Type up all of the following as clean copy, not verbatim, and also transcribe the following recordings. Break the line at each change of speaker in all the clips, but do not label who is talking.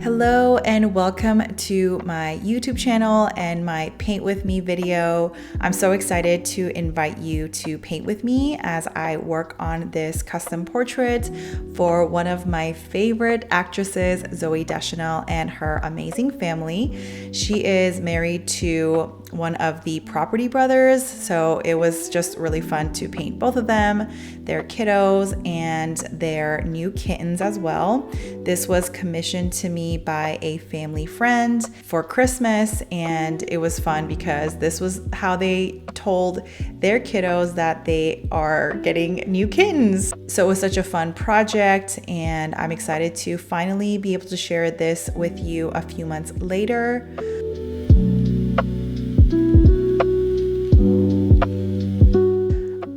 Hello and welcome to my YouTube channel and my Paint With Me video. I'm so excited to invite you to paint with me as I work on this custom portrait for one of my favorite actresses, Zooey Deschanel, and her amazing family. She is married to one of the Property brothers, so it was just really fun to paint both of them, their kiddos, and their new kittens as well. This was commissioned to me by a family friend for Christmas, and it was fun because this was how they told their kiddos that they are getting new kittens. So it was such a fun project, and I'm excited to finally be able to share this with you a few months later.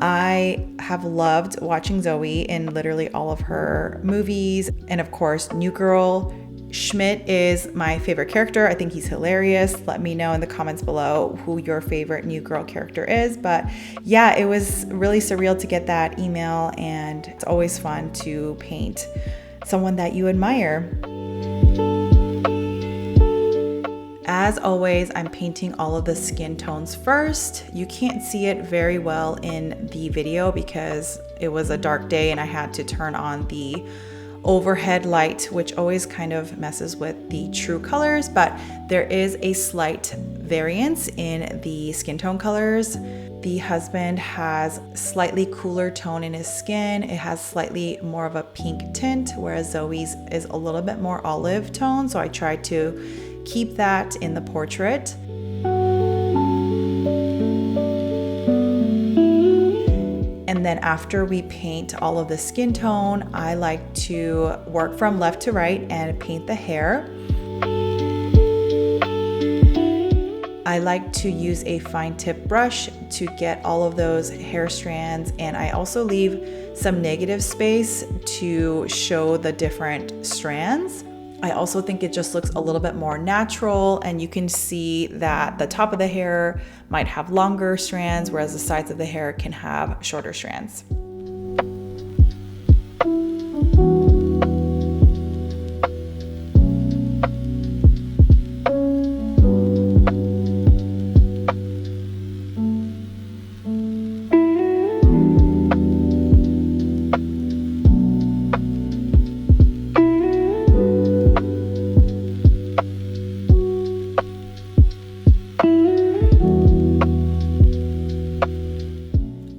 I have loved watching Zooey in literally all of her movies. And of course, New Girl, Schmidt is my favorite character. I think he's hilarious. Let me know in the comments below who your favorite New Girl character is. But yeah, it was really surreal to get that email, and it's always fun to paint someone that you admire. As always, I'm painting all of the skin tones first. You can't see it very well in the video because it was a dark day and I had to turn on the overhead light, which always kind of messes with the true colors, but there is a slight variance in the skin tone colors. The husband has slightly cooler tone in his skin. It has slightly more of a pink tint, whereas Zooey's is a little bit more olive tone. So I tried to keep that in the portrait. And then after we paint all of the skin tone, I like to work from left to right and paint the hair. I like to use a fine tip brush to get all of those hair strands, and I also leave some negative space to show the different strands. I also think it just looks a little bit more natural, and you can see that the top of the hair might have longer strands, whereas the sides of the hair can have shorter strands.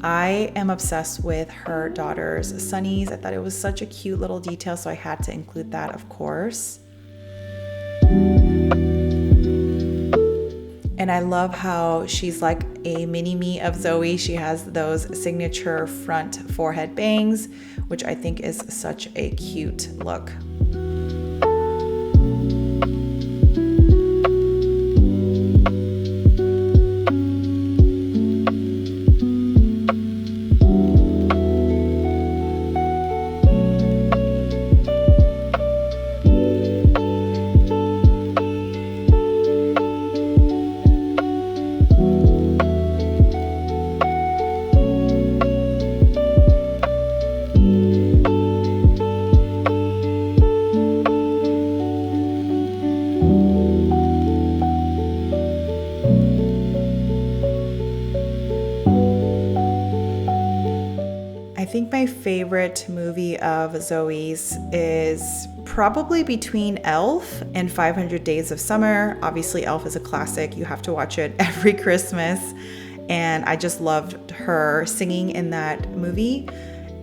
I am obsessed with her daughter's sunnies. I thought it was such a cute little detail, so I had to include that, of course. And I love how she's like a mini-me of Zooey. She has those signature front forehead bangs, which I think is such a cute look. I think my favorite movie of Zooey's is probably between Elf and 500 Days of Summer. Obviously, Elf is a classic. You have to watch it every Christmas. And I just loved her singing in that movie.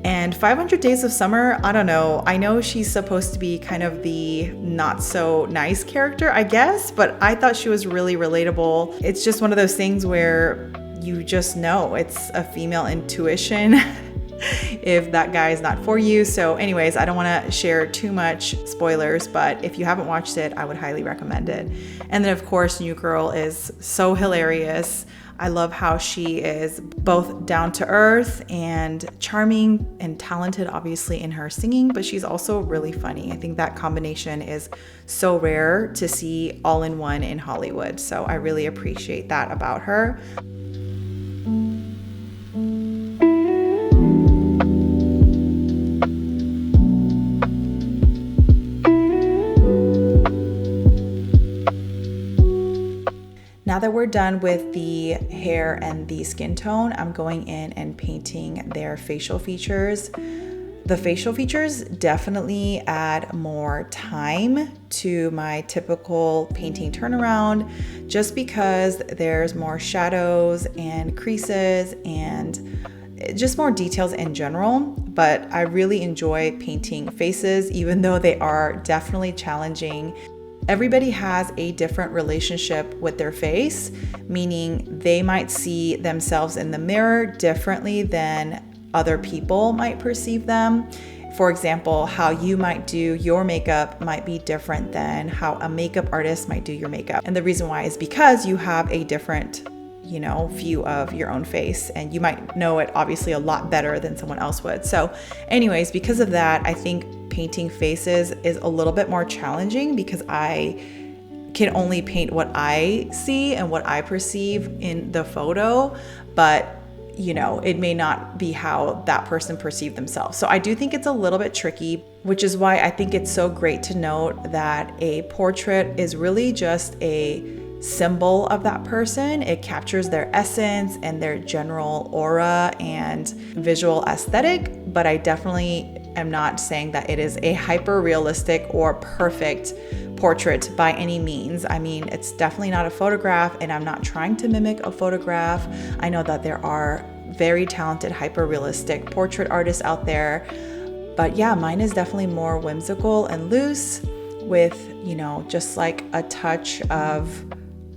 And 500 Days of Summer, I don't know. I know she's supposed to be kind of the not so nice character, I guess, but I thought she was really relatable. It's just one of those things where you just know it's a female intuition. If that guy is not for you. So anyways, I don't want to share too much spoilers, but if you haven't watched it, I would highly recommend it. And then of course, New Girl is so hilarious. I love how she is both down to earth and charming and talented, obviously, in her singing, but she's also really funny. I think that combination is so rare to see all in one in Hollywood. So I really appreciate that about her. Now that we're done with the hair and the skin tone, I'm going in and painting their facial features. The facial features definitely add more time to my typical painting turnaround, just because there's more shadows and creases and just more details in general. But I really enjoy painting faces, even though they are definitely challenging. Everybody has a different relationship with their face, meaning they might see themselves in the mirror differently than other people might perceive them. For example, how you might do your makeup might be different than how a makeup artist might do your makeup. And the reason why is because you have a different, view of your own face, and you might know it obviously a lot better than someone else would. So anyways, because of that, I think painting faces is a little bit more challenging because I can only paint what I see and what I perceive in the photo, but it may not be how that person perceived themselves. So I do think it's a little bit tricky, which is why I think it's so great to note that a portrait is really just a symbol of that person. It captures their essence and their general aura and visual aesthetic, but I definitely am not saying that it is a hyper realistic or perfect portrait by any means. I mean, it's definitely not a photograph, and I'm not trying to mimic a photograph. I know that there are very talented hyper realistic portrait artists out there, but yeah, mine is definitely more whimsical and loose with, just like a touch of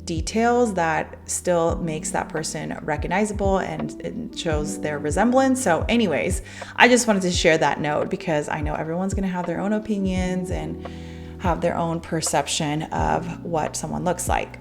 details that still makes that person recognizable and it shows their resemblance. So anyways, I just wanted to share that note because I know everyone's going to have their own opinions and have their own perception of what someone looks like.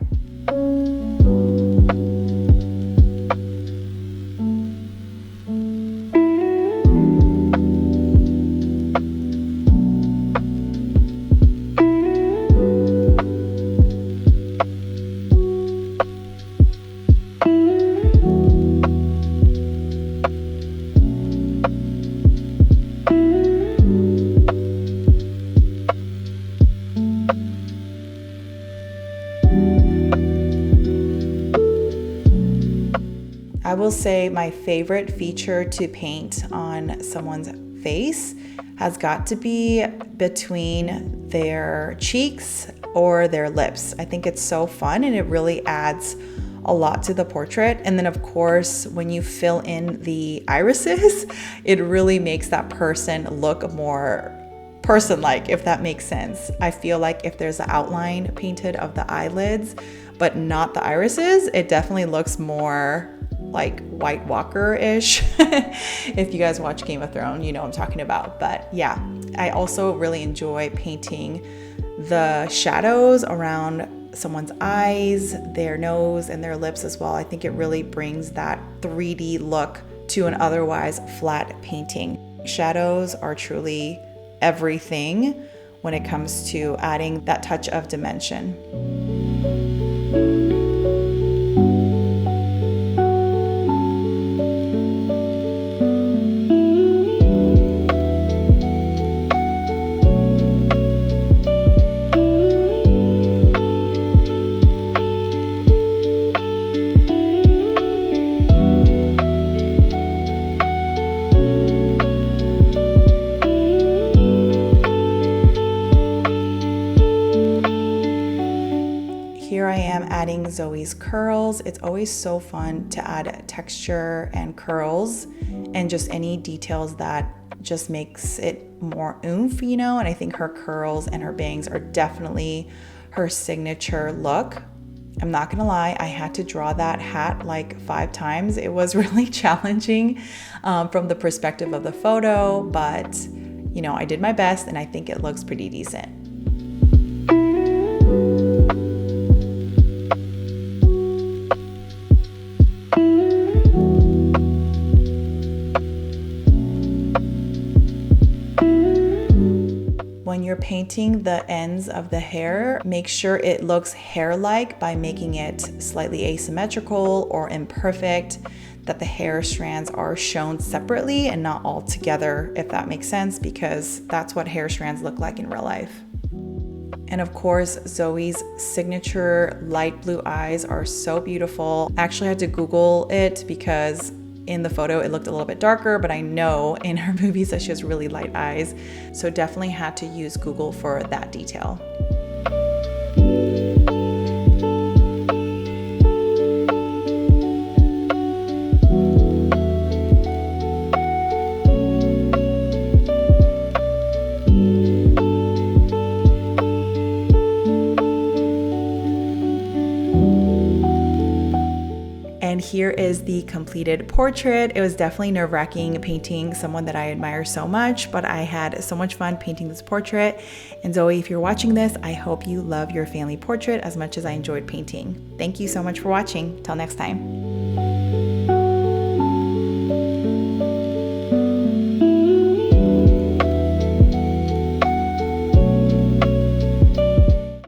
I will say my favorite feature to paint on someone's face has got to be between their cheeks or their lips. I think it's so fun and it really adds a lot to the portrait. And then of course, when you fill in the irises, it really makes that person look more person-like, if that makes sense. I feel like if there's an outline painted of the eyelids, but not the irises, it definitely looks more like White Walker-ish. If you guys watch Game of Thrones, you know what I'm talking about. But yeah, I also really enjoy painting the shadows around someone's eyes, their nose, and their lips as well. I think it really brings that 3D look to an otherwise flat painting. Shadows are truly everything when it comes to adding that touch of dimension. Adding Zooey's curls. It's always so fun to add texture and curls and just any details that just makes it more oomph, and I think her curls and her bangs are definitely her signature look. I'm not gonna lie, I had to draw that hat like 5 times. It was really challenging from the perspective of the photo, but I did my best and I think it looks pretty decent. When you're painting the ends of the hair, make sure it looks hair-like by making it slightly asymmetrical or imperfect, that the hair strands are shown separately and not all together, if that makes sense, because that's what hair strands look like in real life. And of course, Zoe's signature light blue eyes are so beautiful. I actually had to Google it because in the photo it looked a little bit darker, but I know in her movies that she has really light eyes. So definitely had to use Google for that detail. And here is the completed portrait. It was definitely nerve-wracking painting someone that I admire so much, but I had so much fun painting this portrait. And Zoe, if you're watching this, I hope you love your family portrait as much as I enjoyed painting. Thank you so much for watching. Till next time.